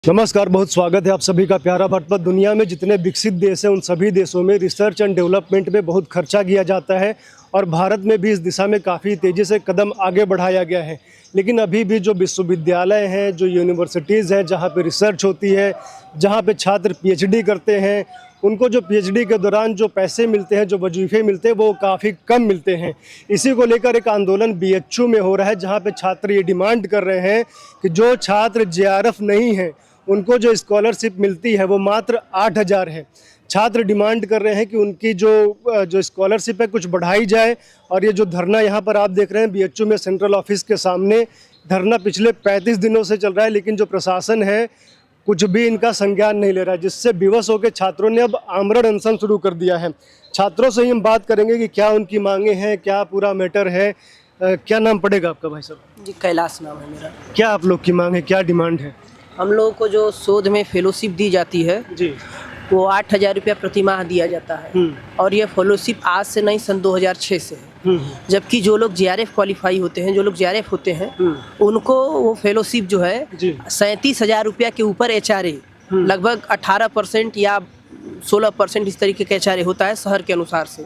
नमस्कार, बहुत स्वागत है आप सभी का प्यारा भारत पर। दुनिया में जितने विकसित देश हैं उन सभी देशों में रिसर्च एंड डेवलपमेंट में बहुत खर्चा किया जाता है और भारत में भी इस दिशा में काफ़ी तेज़ी से कदम आगे बढ़ाया गया है। लेकिन अभी भी जो विश्वविद्यालय हैं, जो यूनिवर्सिटीज़ हैं, जहाँ पे रिसर्च होती है, जहाँ पे छात्र पीएचडी करते हैं, उनको जो पीएचडी के दौरान जो पैसे मिलते हैं, जो वजीफ़े मिलते हैं, वो काफ़ी कम मिलते हैं। इसी को लेकर एक आंदोलन बीएचयू में हो रहा है, जहाँ पे छात्र ये डिमांड कर रहे हैं कि जो छात्र जेआरएफ नहीं हैं उनको जो स्कॉलरशिप मिलती है वो मात्र 8,000 है। छात्र डिमांड कर रहे हैं कि उनकी जो स्कॉलरशिप है कुछ बढ़ाई जाए। और ये जो धरना यहाँ पर आप देख रहे हैं बीएचयू में सेंट्रल ऑफिस के सामने धरना पिछले 35 दिनों से चल रहा है, लेकिन जो प्रशासन है कुछ भी इनका संज्ञान नहीं ले रहा है, जिससे विवश होकर छात्रों ने अब आमरण अनशन शुरू कर दिया है। छात्रों से ही हम बात करेंगे कि क्या उनकी मांगे हैं, क्या पूरा मैटर है। क्या नाम पड़ेगा आपका भाई साहब? जी, कैलाश नाम है मेरा। क्या आप लोग की मांग है, क्या डिमांड है? हम लोगों को जो शोध में फेलोशिप दी जाती है जी, वो 8,000 रुपया प्रति माह दिया जाता है। और ये फेलोशिप आज से नहीं, सन 2006 से है। जबकि जो लोग जेआरएफ क्वालिफाई होते हैं, जो लोग जेआरएफ होते हैं, उनको वो फेलोशिप जो है 37,000 रुपया के ऊपर एचआरए लगभग 18% या 16% इस तरीके का एचआरए होता है शहर के अनुसार से,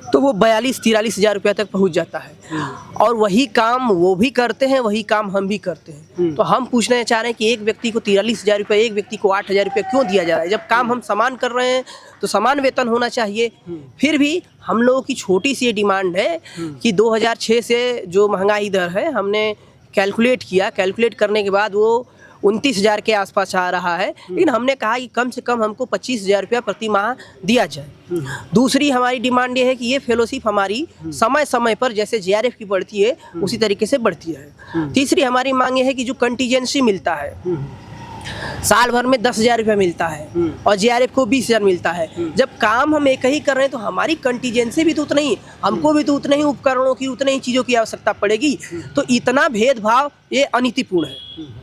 तो वो 42-43 हज़ार रुपया तक पहुंच जाता है। और वही काम वो भी करते हैं, वही काम हम भी करते हैं। तो हम पूछना चाह रहे हैं कि एक व्यक्ति को 43 हज़ार रुपया, एक व्यक्ति को 8,000 रुपया क्यों दिया जा रहा है? जब काम हम समान कर रहे हैं तो समान वेतन होना चाहिए। फिर भी हम लोगों की छोटी सी ये डिमांड है कि 2006 से जो महंगाई दर है हमने कैलकुलेट किया, कैलकुलेट करने के बाद वो 29,000 के आसपास आ रहा है। लेकिन हमने कहा कि कम से कम हमको 25,000 रुपया प्रति माह दिया जाए। दूसरी हमारी डिमांड ये है कि ये फेलोशिप हमारी समय समय पर जैसे जेआरएफ की बढ़ती है उसी तरीके से बढ़ती है। तीसरी हमारी मांग ये है कि जो कंटीजेंसी मिलता है, साल भर में 10,000 रुपया मिलता है और जेआरएफ को 20,000 मिलता है। जब काम हम एक ही कर रहे हैं तो हमारी कंटीजेंसी भी तो उतना ही, हमको भी तो उतने ही उपकरणों की, उतने ही चीज़ों की आवश्यकता पड़ेगी। तो इतना भेदभाव ये अनीतिपूर्ण है।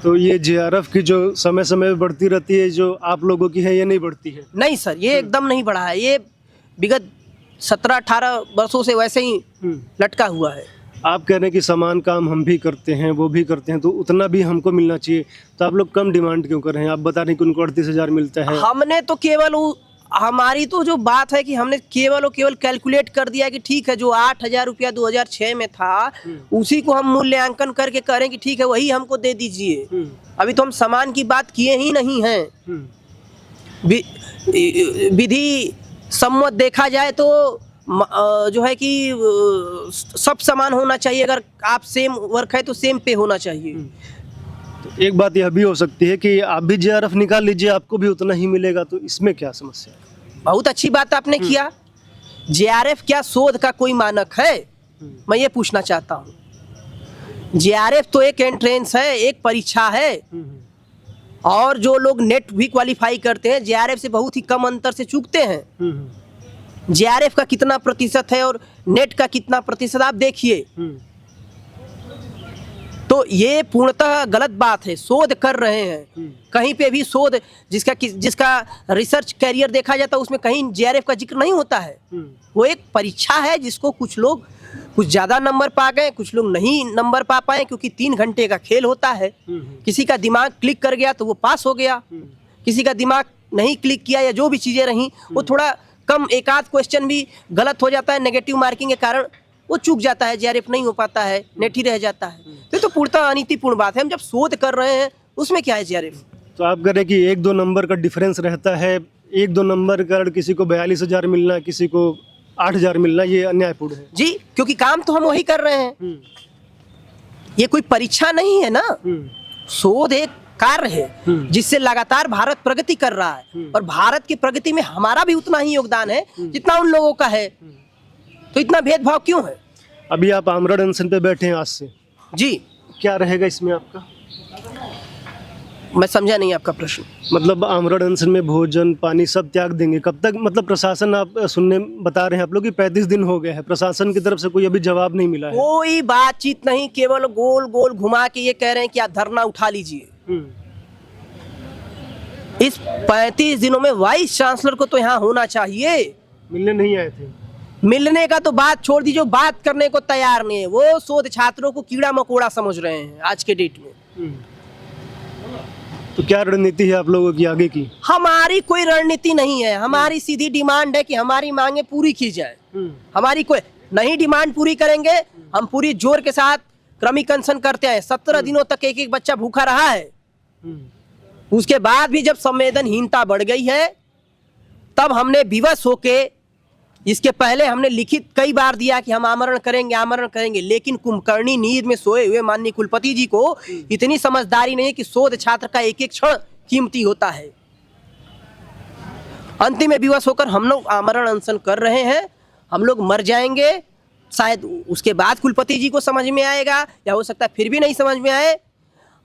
तो ये जेआरएफ की जो समय समय में बढ़ती रहती है, जो आप लोगों की है, ये नहीं बढ़ती है? नहीं सर, ये एकदम नहीं बढ़ा है। ये विगत 17-18 वर्षों से वैसे ही लटका हुआ है। आप कह रहे हैं कि समान काम हम भी करते हैं, वो भी करते हैं, तो उतना भी हमको मिलना चाहिए। तो आप लोग कम डिमांड क्यों कर रहे हैं? आप बता रहे हैं कि उनको 38,000 मिलता है। हमने तो केवल हमारी तो जो बात है कि हमने केवल कैलकुलेट कर दिया कि ठीक है, जो 8,000 रुपया 2006 में था उसी को हम मूल्यांकन करके करें कि ठीक है वही हमको दे दीजिए। अभी तो हम समान की बात किए ही नहीं हैं। विधि सम्मत देखा जाए तो जो है कि सब समान होना चाहिए। अगर आप सेम वर्क है तो सेम पे होना चाहिए। तो एक बात यह भी हो सकती है कि आप भी जेआरएफ निकाल लीजिए, आपको भी उतना ही मिलेगा, तो इसमें क्या समस्या है? बहुत अच्छी बात आपने किया। जेआरएफ क्या शोध का कोई मानक है? मैं ये पूछना चाहता हूँ। जेआरएफ तो एक एंट्रेंस है, एक परीक्षा है। और जो लोग नेट भी क्वालिफाई करते हैं जेआरएफ से बहुत ही कम अंतर से चूकते हैं। जेआरएफ का कितना प्रतिशत है और नेट का कितना प्रतिशत आप देखिए। तो ये पूर्णतः गलत बात है। शोध कर रहे हैं, कहीं पे भी शोध जिसका रिसर्च कैरियर देखा जाता है उसमें कहीं जेआरएफ का जिक्र नहीं होता है। वो एक परीक्षा है जिसको कुछ लोग कुछ ज़्यादा नंबर पा गए, कुछ लोग नहीं नंबर पा पाए, क्योंकि 3 घंटे का खेल होता है। किसी का दिमाग क्लिक कर गया तो वो पास हो गया, किसी का दिमाग नहीं क्लिक किया या जो भी चीज़ें रहीं वो थोड़ा कम, एक आध क्वेश्चन भी गलत हो जाता है नेगेटिव मार्किंग के कारण, वो चूक जाता है, जेआरएफ नहीं हो पाता है, नेट ही रह जाता है। तो पूर्णतः अनीतिपूर्ण बात है। हम जब शोध कर रहे हैं उसमें क्या है जेआरएफ? तो आप कह रहे हैं कि 1-2 नंबर का डिफरेंस रहता है। 1-2 नंबर का किसी को 42,000 मिलना, किसी को 8,000 मिलना, ये अन्यायपूर्ण है जी, क्योंकि काम तो हम वही कर रहे हैं। ये कोई परीक्षा नहीं है ना। शोध एक कार्य है जिससे लगातार भारत प्रगति कर रहा है और भारत की प्रगति में हमारा भी उतना ही योगदान है जितना उन लोगों का है। तो इतना भेदभाव क्यों है? अभी आप आमरण अनशन पे बैठे हैं आज से जी, क्या रहेगा इसमें आपका? मैं समझा नहीं आपका प्रश्न। मतलब आमरण अनशन में भोजन पानी सब त्याग देंगे कब तक? मतलब प्रशासन, आप सुनने बता रहे हैं आप लोग कि 35 दिन हो गए हैं, प्रशासन की तरफ से कोई अभी जवाब नहीं मिला है। कोई बातचीत नहीं, केवल गोल गोल घुमा के ये कह रहे हैं कि आप धरना उठा लीजिए। इस 35 दिनों में वाइस चांसलर को तो यहाँ होना चाहिए। मिलने नहीं आए थे? मिलने का तो बात छोड़ दीजिए, बात करने को तैयार नहीं है। वो शोध छात्रों को कीड़ा मकोड़ा समझ रहे हैं आज के डेट में। तो क्या रणनीति है आप लोगों की आगे की? हमारी कोई रणनीति नहीं है, हमारी सीधी डिमांड है कि हमारी मांगे पूरी की जाए। हमारी कोई नहीं डिमांड पूरी करेंगे, हम पूरी जोर के साथ क्रमिक अनशन करते हैं। 17 दिनों तक एक एक बच्चा भूखा रहा है। उसके बाद भी जब संवेदनहीनता बढ़ गई है, तब हमने विवश होके, इसके पहले हमने लिखित कई बार दिया कि हम आमरण करेंगे, लेकिन कुंभकर्णी नींद में सोए हुए माननीय कुलपति जी को इतनी समझदारी नहीं है कि शोध छात्र का एक एक क्षण कीमती होता है। अंतिम में विवश होकर हम लोग आमरण अनशन कर रहे हैं। हम लोग मर जाएंगे, शायद उसके बाद कुलपति जी को समझ में आएगा, या हो सकता है फिर भी नहीं समझ में आए,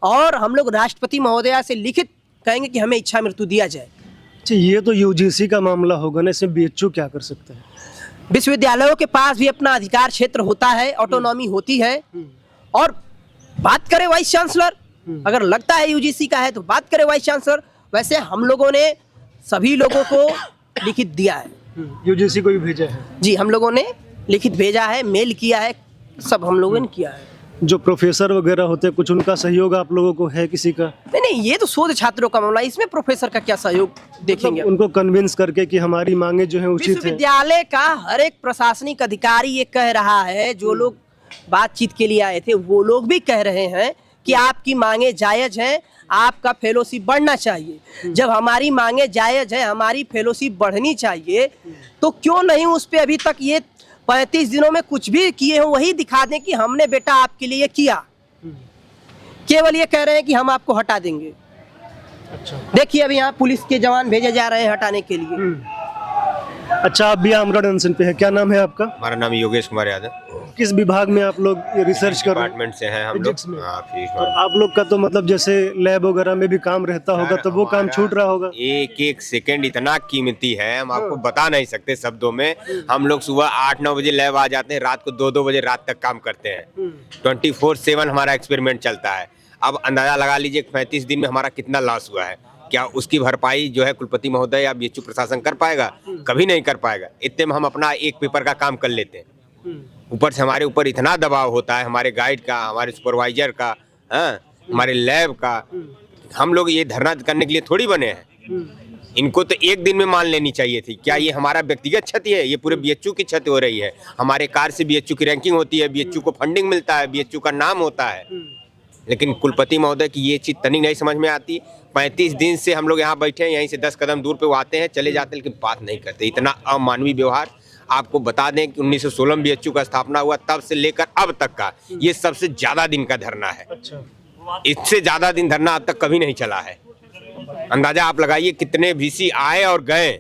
और हम लोग राष्ट्रपति महोदया से लिखित कहेंगे कि हमें इच्छा मृत्यु दिया जाए। अच्छा, ये तो यूजीसी का मामला होगा ना, इसमें बीएचयू क्या कर सकते हैं? विश्वविद्यालयों के पास भी अपना अधिकार क्षेत्र होता है, ऑटोनॉमी होती है। और बात करें वाइस चांसलर, अगर लगता है यूजीसी का है तो बात करें वाइस चांसलर। वैसे हम लोगों ने सभी लोगों को लिखित दिया है, यूजीसी को भी भेजा है जी, हम लोगों ने लिखित भेजा है, मेल किया है, सब हम लोगों ने किया है। जो प्रोफेसर वगैरह होते हैं, कुछ उनका सहयोग आप लोगों को है किसी का? नहीं, ये तो शोध छात्रों का मामला, इसमें प्रोफेसर का क्या सहयोग देखेंगे? उनको कन्विंस करके कि हमारी मांगे जो है उचित है। विश्वविद्यालय का हर एक प्रशासनिक अधिकारी ये कह रहा है, जो लोग बातचीत के लिए आए थे वो लोग भी कह रहे हैं कि आपकी मांगे जायज हैं, आपका फेलोशिप बढ़ना चाहिए। जब हमारी मांगे जायज है, हमारी फेलोशिप बढ़नी चाहिए, तो क्यों नहीं उस पर अभी तक ये 35 दिनों में कुछ भी किए हो वही दिखा दें कि हमने बेटा आपके लिए किया। केवल ये कह रहे हैं कि हम आपको हटा देंगे। अच्छा, देखिए अभी यहाँ पुलिस के जवान भेजे जा रहे हैं हटाने के लिए। अच्छा, आप भी आमरण अनशन पे है, क्या नाम है आपका? हमारा नाम योगेश कुमार यादव। किस विभाग में आप लोग ये रिसर्च कर रहे हैं? डिपार्टमेंट से हैं हम लोग। फिजिक्स में? हाँ, फिजिक्स और आप लोग का तो मतलब जैसे लैब वगैरह में भी काम रहता होगा, तो वो काम छूट रहा होगा। एक एक सेकंड इतना कीमती है, हम आपको बता नहीं सकते शब्दों में। हम लोग सुबह 8-9 बजे लैब आ जाते हैं, रात को 2-2 बजे रात तक काम करते हैं। 24/7 हमारा एक्सपेरिमेंट चलता है। अब अंदाजा लगा लीजिए 35 दिन में हमारा कितना लॉस हुआ है। क्या उसकी भरपाई जो है कुलपति महोदय या बीएचयू प्रशासन कर पाएगा? कभी नहीं कर पाएगा। इतने में हम अपना एक पेपर का काम कर लेते हैं। ऊपर से हमारे ऊपर इतना दबाव होता है, हमारे गाइड का, हमारे सुपरवाइजर का, हमारे लैब का। हम लोग ये धरना करने के लिए थोड़ी बने हैं। इनको तो एक दिन में मान लेनी चाहिए थी। क्या ये हमारा व्यक्तिगत क्षति है? ये पूरे बीएचयू की क्षति हो रही है। हमारे कार्य से बीएचयू की रैंकिंग होती है, बीएचयू को फंडिंग मिलता है, बीएचयू का नाम होता है। लेकिन कुलपति महोदय की ये चीज़ तनिक नहीं समझ में आती। 35 दिन से हम लोग यहाँ बैठे हैं, यहीं से 10 कदम दूर पे वो आते हैं, चले जाते हैं, लेकिन बात नहीं करते। इतना अमानवीय व्यवहार। आपको बता दें कि 1916 में बीएचयू का स्थापना हुआ, तब से लेकर अब तक का ये सबसे ज्यादा दिन का धरना है। अच्छा, इससे ज्यादा दिन धरना अब तक कभी नहीं चला है। अंदाजा आप लगाइए कितने वीसी आए और गए।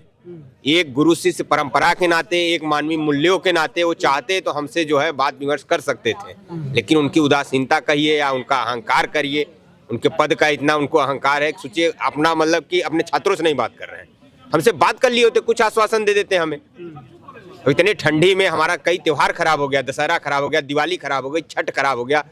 एक गुरु शिष्य परंपरा के नाते, एक मानवीय मूल्यों के नाते वो चाहते तो हमसे जो है बात विमर्श कर सकते थे, लेकिन उनकी उदासीनता कहिए या उनका अहंकार करिए, उनके पद का इतना उनको अहंकार है। सोचिए अपना मतलब कि अपने छात्रों से नहीं बात कर रहे हैं, हमसे बात कर लिए होते, कुछ आश्वासन दे देते हमें। इतनी ठंडी में हमारा कई त्योहार खराब हो गया, दशहरा खराब हो गया, दिवाली खराब हो गई, छठ खराब हो गया,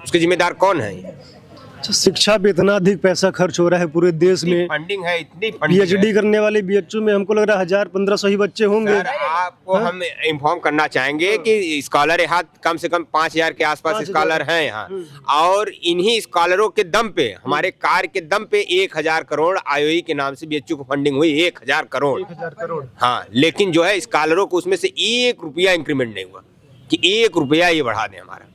उसके जिम्मेदार कौन है? अच्छा, शिक्षा पे इतना अधिक पैसा खर्च हो रहा है पूरे देश में। फंडिंग है, इतनी फंडिंग पीएचडी करने वाले बीएचयू में हमको लग रहा है 1000-1500 ही बच्चे होंगे। सर, आपको हम इन्फॉर्म करना चाहेंगे कि स्कॉलर यहाँ कम से कम 5000 के आसपास स्कॉलर हैं यहाँ, और इन्हीं स्कॉलरों के दम पे, हमारे कार्य के दम पे 1000 करोड़ आईओई के नाम से बीएचयू को फंडिंग हुई। 1000 करोड़। 1000 करोड़। हाँ, लेकिन जो है स्कॉलरों को उसमें से 1 रुपया इंक्रीमेंट नहीं हुआ कि 1 रुपया ये बढ़ा दें हमारा।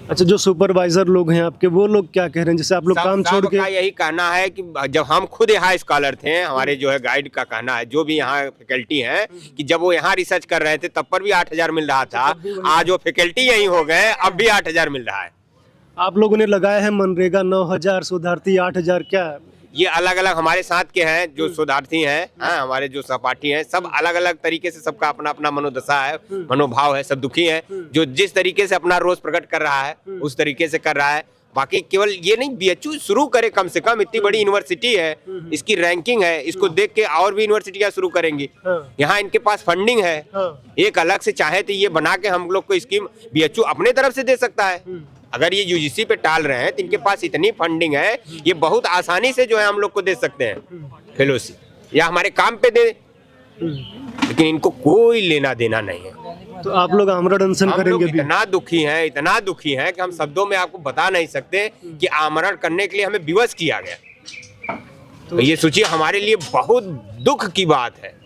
अच्छा, जो सुपरवाइजर लोग हैं आपके, वो लोग क्या कह रहे हैं? जैसे आप लोग काम छोड़ के, यही कहना है कि जब हम खुद यहाँ स्कॉलर थे, हमारे जो है गाइड का कहना है, जो भी यहाँ फैकल्टी है, कि जब वो यहाँ रिसर्च कर रहे थे तब पर भी 8000 मिल रहा था। आज वो फैकल्टी यही हो गए, अब भी 8000 मिल रहा है। आप लोगों ने लगाया है मनरेगा 9000, शोधार्थी 8000, क्या ये अलग अलग हमारे साथ के हैं जो शोधार्थी हैं, हमारे जो सहपाठी हैं, सब अलग अलग तरीके से, सबका अपना अपना मनोदशा है, मनोभाव है, सब दुखी हैं। जो जिस तरीके से अपना रोष प्रकट कर रहा है उस तरीके से कर रहा है। बाकी केवल ये नहीं, बीएचयू शुरू करे कम से कम, इतनी बड़ी यूनिवर्सिटी है, इसकी रैंकिंग है, इसको देख के और भी यूनिवर्सिटियां शुरू करेंगी। यहाँ इनके पास फंडिंग है, एक अलग से चाहे तो ये बना के हम लोग को स्कीम बीएचयू अपने तरफ से दे सकता है। अगर ये यूजीसी पे टाल रहे हैं तो इनके पास इतनी फंडिंग है, ये बहुत आसानी से जो है हम लोग को दे सकते हैं फेलोशिप, या हमारे काम पे दे, लेकिन इनको कोई लेना देना नहीं है। तो आप लोग आमरण अनशन हम लोग करेंगे भी? इतना दुखी हैं कि हम शब्दों में आपको बता नहीं सकते कि आमरण करने के लिए हमें विवश किया गया। तो ये सोचिए, हमारे लिए बहुत दुख की बात है।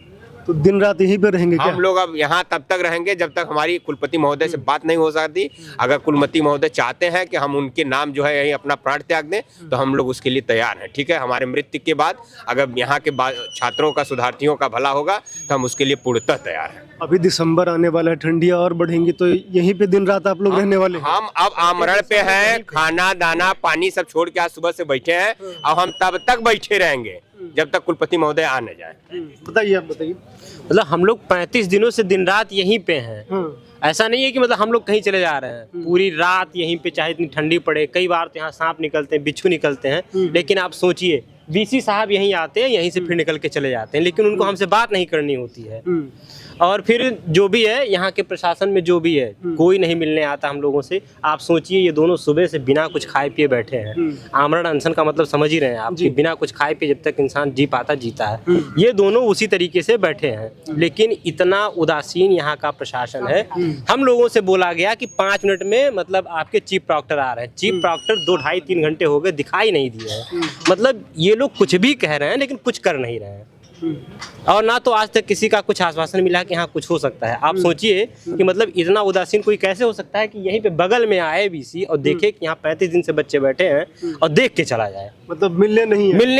तो दिन रात यहीं पे रहेंगे क्या? हम लोग अब यहाँ तब तक रहेंगे जब तक हमारी कुलपति महोदय से बात नहीं हो सकती। अगर कुलपति महोदय चाहते हैं कि हम उनके नाम जो है यही अपना प्राण त्याग दें, तो हम लोग उसके लिए तैयार हैं। ठीक है, हमारे मृत्यु के बाद अगर यहाँ के छात्रों का, सुधार्थियों का भला होगा तो हम उसके लिए पूर्णतः तैयार हैं। अभी दिसंबर आने वाला है, ठंडियाँ और बढ़ेंगी, तो यहीं पे दिन रात आप लोग रहने वाले हैं? हम अब आमरण पे हैं, खाना दाना पानी सब छोड़ के आज सुबह से बैठे हैं। अब हम तब तक बैठे रहेंगे जब तक कुलपति महोदय आ न जाए। बताइए, आप बताइए। मतलब हम लोग 35 दिनों से दिन रात यहीं पे हैं। ऐसा नहीं है कि मतलब हम लोग कहीं चले जा रहे हैं, पूरी रात यहीं पे, चाहे इतनी ठंडी पड़े। कई बार तो यहाँ सांप निकलते हैं, बिच्छू निकलते हैं, लेकिन आप सोचिए वीसी साहब यहीं आते हैं, यहीं से फिर निकल के चले जाते हैं, लेकिन उनको हमसे बात नहीं करनी होती है। और फिर जो भी है यहाँ के प्रशासन में जो भी है, कोई नहीं मिलने आता हम लोगों से। आप सोचिए, ये दोनों सुबह से बिना कुछ खाए पिए बैठे हैं। आमरण अनशन का मतलब समझ ही रहे हैं आप, कि बिना कुछ खाए पिए जब तक इंसान जी पाता जीता है। ये दोनों उसी तरीके से बैठे हैं, लेकिन इतना उदासीन यहाँ का प्रशासन है। हम लोगों से बोला गया कि 5 मिनट में मतलब आपके चीफ प्रॉक्टर आ रहे हैं। चीफ प्रॉक्टर 2 ढाई 3 घंटे हो गए, दिखाई नहीं दिए हैं। मतलब ये लोग कुछ भी कह रहे हैं लेकिन कुछ कर नहीं रहे हैं। और ना तो आज तक किसी का कुछ आश्वासन मिला कि हाँ कुछ हो सकता है। आप सोचिए कि मतलब इतना उदासीन कोई कैसे हो सकता है कि यहीं पे बगल में आए बीसी और देखे कि यहाँ 35 दिन से बच्चे बैठे हैं और देख के चला जाए। मतलब मिलने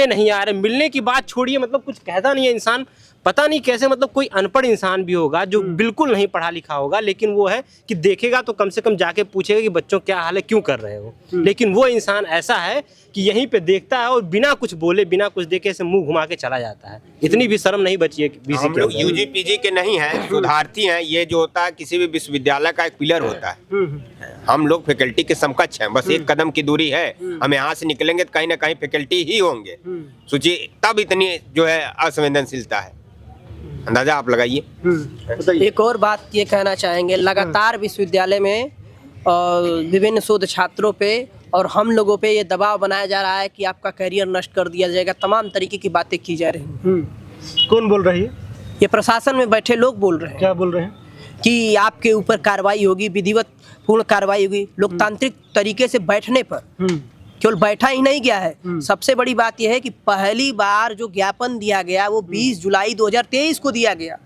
नहीं आ रहे। मिलने की बात छोड़िए, मतलब कुछ कहता नहीं है इंसान। पता नहीं कैसे, मतलब कोई अनपढ़ इंसान भी होगा जो बिल्कुल नहीं पढ़ा लिखा होगा, लेकिन वो है कि देखेगा तो कम से कम जाके पूछेगा कि बच्चों क्या हाल है, क्यों कर रहे हो। लेकिन वो इंसान ऐसा है कि यहीं पे देखता है और बिना कुछ बोले, बिना कुछ देखे से मुंह घुमा के चला जाता है। इतनी भी शर्म नहीं बची है बीसी हम लोग यूजी पीजी के नहीं हैं, सुधार्थी हैं। ये जो होता है किसी भी विश्वविद्यालय का एक पिलर होता है। हम लोग फैकल्टी के समकक्ष हैं, बस 1 कदम की दूरी है। हम यहाँ से निकलेंगे तो कहीं ना कहीं फैकल्टी ही होंगे। सोचिए, तब इतनी जो है असंवेदनशीलता है, अंदाजा आप लगाइए। एक और बात ये कहना चाहेंगे, लगातार विश्वविद्यालय में विभिन्न शोध छात्रों पे और हम लोगों पे ये दबाव बनाया जा रहा है कि आपका करियर नष्ट कर दिया जाएगा। तमाम तरीके की बातें की जा रही हैं। कौन बोल रही है? ये प्रशासन में बैठे लोग बोल रहे हैं। क्या बोल रहे हैं? कि आपके ऊपर कार्रवाई होगी, विधिवत पूर्ण कार्रवाई होगी। लोकतांत्रिक तरीके से बैठने पर केवल बैठा ही नहीं गया है। सबसे बड़ी बात यह है कि पहली बार जो ज्ञापन दिया गया वो 20 जुलाई 2023 को दिया गया।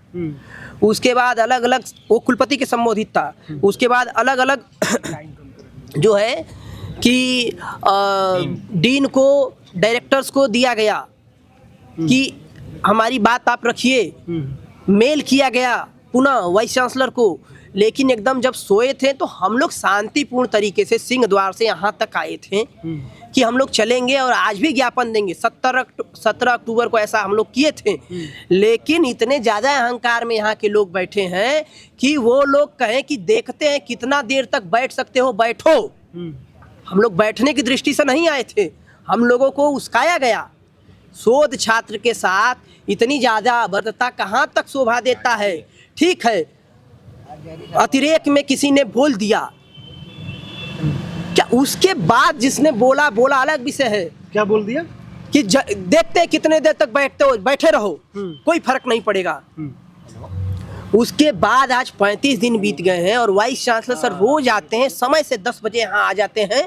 उसके बाद अलग अलग, वो कुलपति के संबोधित था। उसके बाद अलग अलग जो है कि डीन को, डायरेक्टर्स को दिया गया कि हमारी बात आप रखिए। मेल किया गया पुनः वाइस चांसलर को, लेकिन एकदम जब सोए थे तो हम लोग शांतिपूर्ण तरीके से सिंह द्वार से यहाँ तक आए थे कि हम लोग चलेंगे और आज भी ज्ञापन देंगे। 17 अक्टूबर को ऐसा हम लोग किए थे। लेकिन इतने ज़्यादा अहंकार में यहाँ के लोग बैठे हैं कि वो लोग कहें कि देखते हैं कितना देर तक बैठ सकते हो, बैठो। हम लोग बैठने की दृष्टि से नहीं आए थे, हम लोगों को उस्काया गया। शोध छात्र के साथ इतनी ज़्यादा अभद्रता कहाँ तक शोभा देता है? ठीक है, अतिरेक में किसी ने बोल दिया, क्या उसके बाद जिसने बोला अलग विषय है। क्या बोल दिया? कि देखते हैं कितने देर तक बैठते हो, बैठे रहो, कोई फर्क नहीं पड़ेगा। उसके बाद आज 35 दिन बीत गए हैं और वाइस चांसलर सर रोज आते हैं, समय से 10 बजे यहाँ आ जाते हैं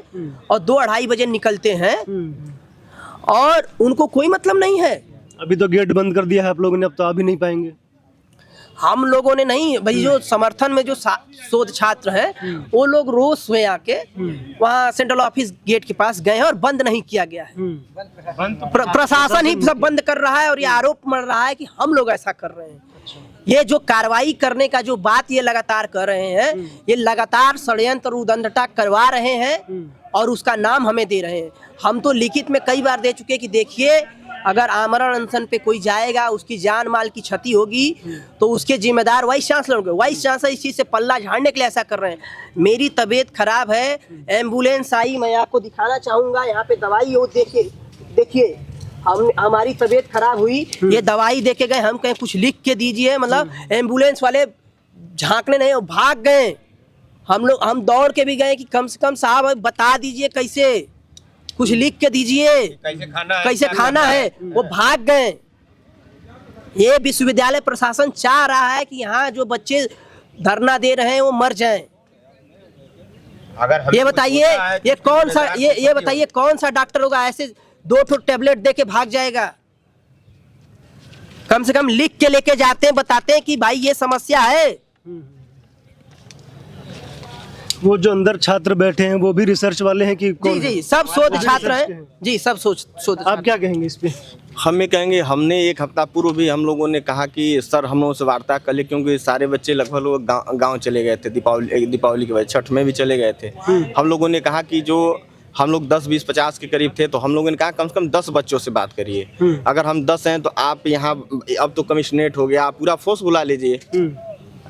और 2-2:30 बजे निकलते हैं और उनको कोई मतलब नहीं है। अभी तो गेट बंद कर दिया है आप लोगों ने, अब तो आ भी नहीं पाएंगे। हम लोगों ने नहीं भाई, जो समर्थन में जो शोध छात्र हैं वो लोग रोज सुबह आके वहाँ सेंट्रल ऑफिस गेट के पास गए हैं और बंद नहीं किया गया है। प्रशासन ही सब बंद कर रहा है और ये आरोप मर रहा है कि हम लोग ऐसा कर रहे हैं। ये जो कार्रवाई करने का जो बात ये लगातार कर रहे हैं, ये लगातार षड्यंत्र उद्दंडता करवा रहे हैं और उसका नाम हमें दे रहे हैं। हम तो लिखित में कई बार दे चुके कि देखिए, अगर आमरण अनशन पे कोई जाएगा, उसकी जान माल की क्षति होगी तो उसके जिम्मेदार वाइस चांसलर होंगे। वाइस चांसलर इस चीज़ से पल्ला झाड़ने के लिए ऐसा कर रहे हैं। मेरी तबीयत खराब है, एम्बुलेंस आई, मैं आपको दिखाना चाहूँगा। यहाँ पे दवाई हो, देखिए हमारी तबीयत खराब हुई, ये दवाई दे के गए, हम कहें कुछ लिख के दीजिए, मतलब एम्बुलेंस वाले झांकने नहीं, भाग गए। हम दौड़ के भी गए कि कम से कम साहब बता दीजिए कैसे, कुछ लिख के दीजिए, कैसे खाना है। वो भाग गए। ये विश्वविद्यालय प्रशासन चाह रहा है कि यहाँ जो बच्चे धरना दे रहे हैं वो मर जाएं। अगर हमें ये कुछ बताइए, होता है तो ये कौन सा 3,000 ये बताइए कौन सा डॉक्टर होगा ऐसे 2 ठो टेबलेट दे के भाग जाएगा? कम से कम लिख के लेके जाते हैं, बताते हैं कि भाई ये समस्या है। वो जो अंदर छात्र बैठे हैं वो भी रिसर्च वाले हैं कि जी कौन? जी, सब शोध छात्र रिसर्च के हैं हैं। जी, सब शोध आप क्या कहेंगे इस पे? हम ये कहेंगे, हमने एक हफ्ता पूर्व भी हम लोगों ने कहा कि सर हम लोगों से वार्ता कर ले, क्योंकि सारे बच्चे लगभग लोग गाँव चले गए थे दीपावली के बाद, छठ में भी चले गए थे। हम लोगों ने कहा कि जो हम लोग 10, 20, 50 के करीब थे, तो हम लोगों ने कहा कम से कम 10 बच्चों से बात करिए। अगर हम 10 हैं तो आप यहाँ, अब तो कमिश्नरेट हो गया, आप पूरा फोर्स बुला लीजिए।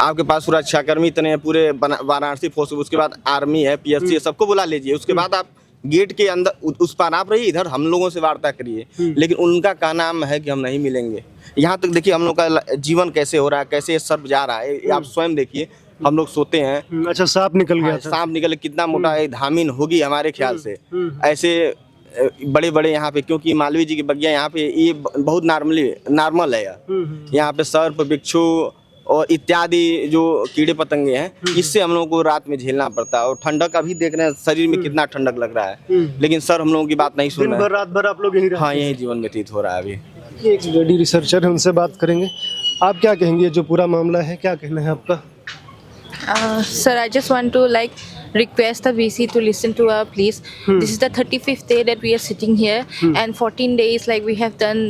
आपके पास सुरक्षाकर्मी इतने हैं, पूरे वाराणसी फोर्स, उसके बाद आर्मी है, PSC है, सबको बुला लीजिए। उसके बाद आप गेट के अंदर उस पार आप रहिए, इधर हम लोगों से वार्ता करिए। लेकिन उनका कहना है कि हम नहीं मिलेंगे। यहाँ तक देखिए हम लोग का जीवन कैसे हो रहा है, कैसे सर्व जा रहा है, आप स्वयं देखिए। हम लोग सोते हैं, अच्छा, सांप निकल गया था। सांप निकले, कितना मोटा है, धामीन होगी हमारे ख्याल से। ऐसे बड़े बड़े यहाँ पे, क्योंकि मालवीय जी की बगिया यहाँ पे ये बहुत नॉर्मल है। यहाँ पे सर्प, बिच्छू और इत्यादि जो कीड़े पतंगे हैं, इससे हम लोगों को रात में झेलना पड़ता है। और ठंडक अभी देख रहे हैं शरीर में कितना ठंडक लग रहा है, लेकिन सर हम लोगों की बात नहीं सुन दिन रहे भर हैं। रात भर आप लोग यहीं रहते हाँ, हैं? यही जीवन व्यतीत हो रहा है अभी। एक लेडी रिसर्चर है, उनसे बात करेंगे। आप क्या कहेंगे, जो पूरा मामला है, क्या कहना है आपका? Sir, I just want to request the VC to listen to our pleas. This is the 35th day that we are sitting here, and 14 days we have done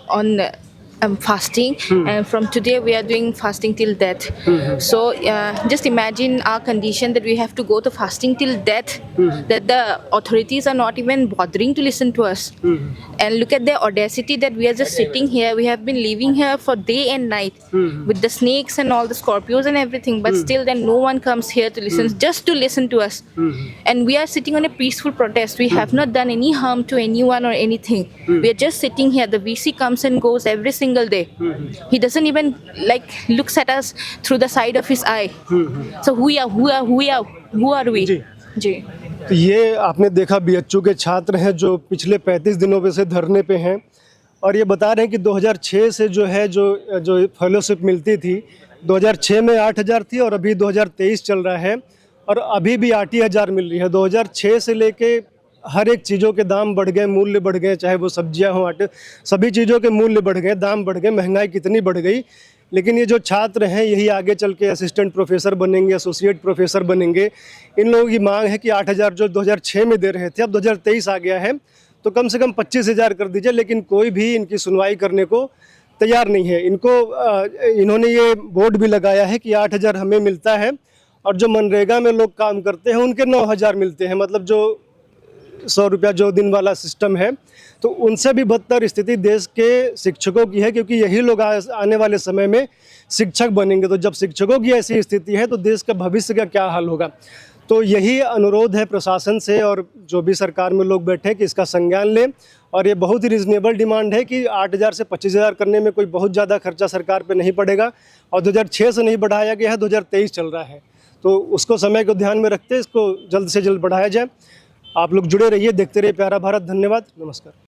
on fasting, and from today we are doing fasting till death. So just imagine our condition, that we have to go to fasting till death, that the authorities are not even bothering to listen to us. And look at the audacity that we are just sitting here. We have been living here for day and night with the snakes and all the scorpions and everything, but still then no one comes here to listen, just to listen to us. And we are sitting on a peaceful protest. We have not done any harm to anyone or anything. We are just sitting here. The VC comes and goes every single day. He doesn't even looks at us through the side of his eye. So who are we? जी। तो ये आपने देखा BHU के छात्र हैं जो पिछले 35 दिनों पे से धरने पे हैं, और ये बता रहे हैं कि 2006 से जो फेलोशिप मिलती थी, 2006 में 8,000 थी और अभी 2023 चल रहा है और अभी भी 8,000 मिल रही है। 2006 से लेके हर एक चीज़ों के दाम बढ़ गए, मूल्य बढ़ गए, चाहे वो सब्जियां हों, आटे, सभी चीज़ों के मूल्य बढ़ गए, दाम बढ़ गए, महंगाई कितनी बढ़ गई। लेकिन ये जो छात्र हैं यही आगे चल के असिस्टेंट प्रोफेसर बनेंगे, एसोसिएट प्रोफेसर बनेंगे। इन लोगों की मांग है कि 8,000 जो 2006 में दे रहे थे, अब 2023 आ गया है तो कम से कम 25,000 कर दीजिए। लेकिन कोई भी इनकी सुनवाई करने को तैयार नहीं है। इन्होंने ये बोर्ड भी लगाया है कि 8,000 हमें मिलता है और जो मनरेगा में लोग काम करते हैं उनके 9,000 मिलते हैं, मतलब जो 100 रुपया जो दिन वाला सिस्टम है। तो उनसे भी बदतर स्थिति देश के शिक्षकों की है, क्योंकि यही लोग आने वाले समय में शिक्षक बनेंगे। तो जब शिक्षकों की ऐसी स्थिति है तो देश का भविष्य का क्या हाल होगा। तो यही अनुरोध है प्रशासन से और जो भी सरकार में लोग बैठे हैं कि इसका संज्ञान लें। और ये बहुत ही रिजनेबल डिमांड है कि 8,000 से 25,000 करने में कोई बहुत ज़्यादा खर्चा सरकार पे नहीं पड़ेगा। और 2006 से नहीं बढ़ाया गया है, 2023 चल रहा है, तो उसको समय को ध्यान में रखते इसको जल्द से जल्द बढ़ाया जाए। आप लोग जुड़े रहिए, देखते रहिए प्यारा भारत। धन्यवाद, नमस्कार।